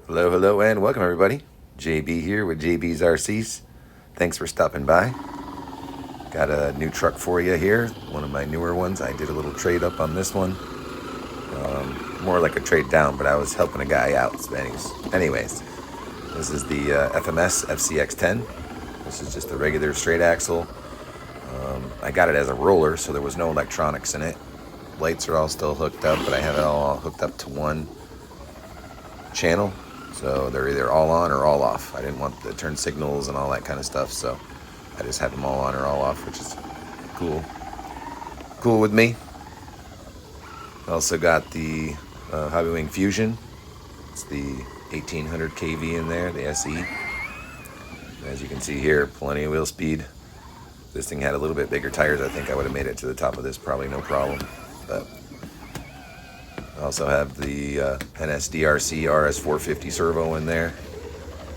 Hello, hello, and welcome everybody. JB here with JB's RCs. Thanks for stopping by. Got a new truck for you here, one of my newer ones. I did a little trade up on this one. More like a trade down, but I was helping a guy out. So anyways, this is the FMS FCX10. This is just a regular straight axle. I got it as a roller, so there was no electronics in it. Lights are all still hooked up, but I have it all hooked up to one channel. So they're either all on or all off. I didn't want the turn signals and all that kind of stuff, so I just have them all on or all off, which is cool. Cool with me. Also got the Hobbywing Fusion. It's the 1800 kV in there, the SE. As you can see here, plenty of wheel speed. If this thing had a little bit bigger tires, I think I would have made it to the top of this, probably no problem. But I also have the NSDRC RS450 servo in there,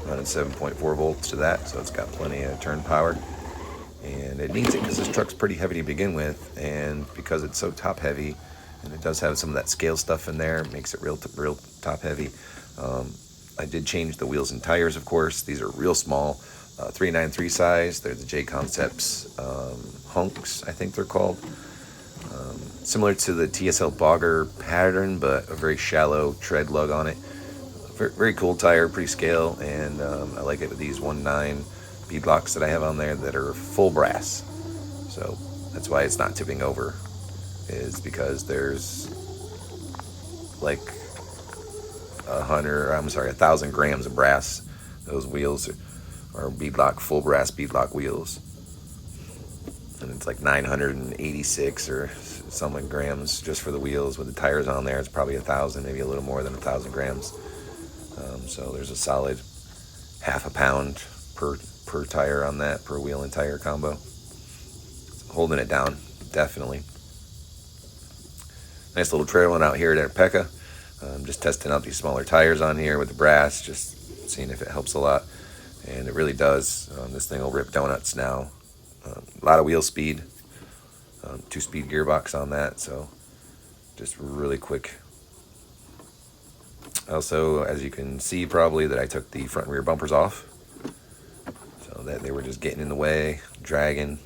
running 7.4 volts to that, so it's got plenty of turn power. And it needs it because this truck's pretty heavy to begin with, and because it's so top heavy, and it does have some of that scale stuff in there, it makes it real top heavy. I did change the wheels and tires, of course. These are real small, 393 size. They're the Jconcepts hunks, I think they're called. Similar to the TSL Bogger pattern, but a very shallow tread lug on it. Very, very cool tire, pretty scale, and I like it with these 1.9 bead locks that I have on there that are full brass. So that's why it's not tipping over, is because there's like 1,000 grams of brass. Those wheels are beadlock, full brass beadlock wheels. And it's like 986 or something grams just for the wheels. With the tires on there, it's probably 1,000, maybe a little more than 1,000 grams. So there's a solid half a pound per tire on that, per wheel and tire combo. Holding it down, definitely. Nice little trailing out here at Pekka. Just testing out these smaller tires on here with the brass, just seeing if it helps a lot. And it really does. This thing will rip donuts now. A lot of wheel speed, 2-speed gearbox on that, so just really quick. Also, as you can see probably, that I took the front and rear bumpers off, so that they were just getting in the way, dragging.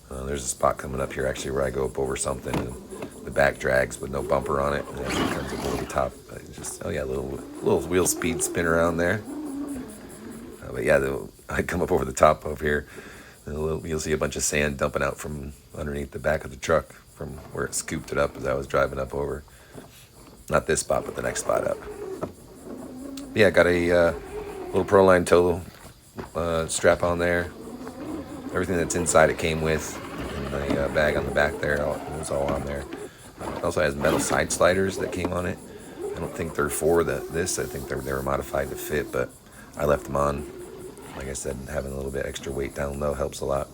There's a spot coming up here actually where I go up over something and the back drags with no bumper on it, and as it comes up over the top, just little wheel speed spin around there. But yeah, I come up over the top of here. You'll see a bunch of sand dumping out from underneath the back of the truck from where it scooped it up as I was driving up over. Not this spot, but the next spot up. Yeah, got a little Proline tow strap on there. Everything that's inside it came with, and the bag on the back there, it was all on there. It also has metal side sliders that came on it. I don't think they're for this. I think they were modified to fit, but I left them on. Like I said, having a little bit extra weight down low helps a lot.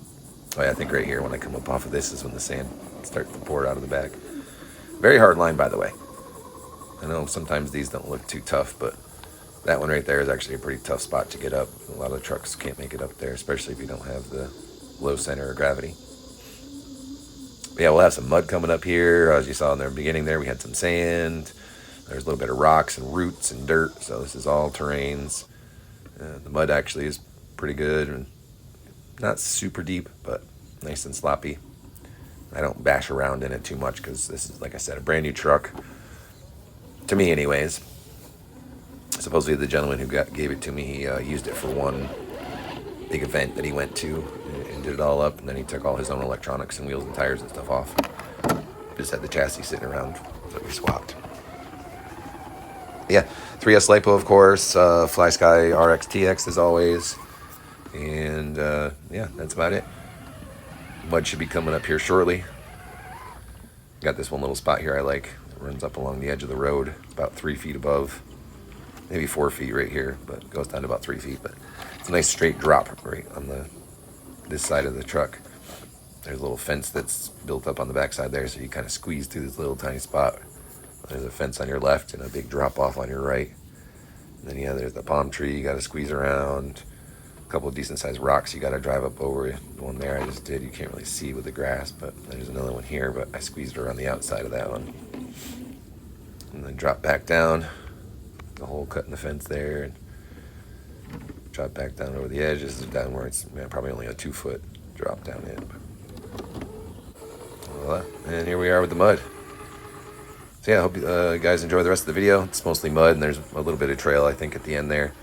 Oh yeah, I think right here when I come up off of this is when the sand starts to pour out of the back. Very hard line, by the way. I know sometimes these don't look too tough, but that one right there is actually a pretty tough spot to get up. A lot of the trucks can't make it up there, especially if you don't have the low center of gravity. But yeah, we'll have some mud coming up here. As you saw in the beginning there, we had some sand. There's a little bit of rocks and roots and dirt, so this is all terrains. The mud actually is pretty good and not super deep, but nice and sloppy. I don't bash around in it too much because this is, like I said, a brand new truck. To me anyways. Supposedly the gentleman who gave it to me, he used it for one big event that he went to and did it all up, and then he took all his own electronics and wheels and tires and stuff off. Just had the chassis sitting around that we swapped. Yeah, 3S lipo, of course, Flysky RXTX as always, and yeah, that's about it. Mud should be coming up here shortly. Got this one little spot here I like. It runs up along the edge of the road, about 3 feet above, maybe 4 feet right here, but it goes down to about 3 feet. But it's a nice straight drop right on this side of the truck. There's a little fence that's built up on the backside there, so you kind of squeeze through this little tiny spot. There's a fence on your left and a big drop off on your right. And then yeah, there's the palm tree you got to squeeze around. A couple of decent sized rocks you got to drive up over. The one there I just did, you can't really see with the grass, but there's another one here, but I squeezed around the outside of that one. And then drop back down. the hole cut in the fence there, and drop back down over the edge. This is down where it's probably only a 2-foot drop down in. Well, and here we are with the mud. So yeah, I hope you guys enjoy the rest of the video. It's mostly mud, and there's a little bit of trail, I think, at the end there.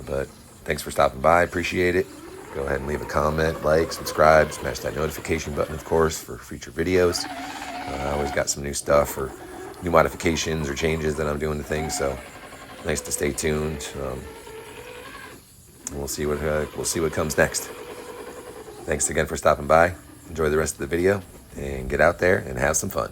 But thanks for stopping by. Appreciate it. Go ahead and leave a comment, like, subscribe, smash that notification button, of course, for future videos. I always got some new stuff or new modifications or changes that I'm doing to things, so nice to stay tuned. We'll see what comes next. Thanks again for stopping by. Enjoy the rest of the video, and get out there and have some fun.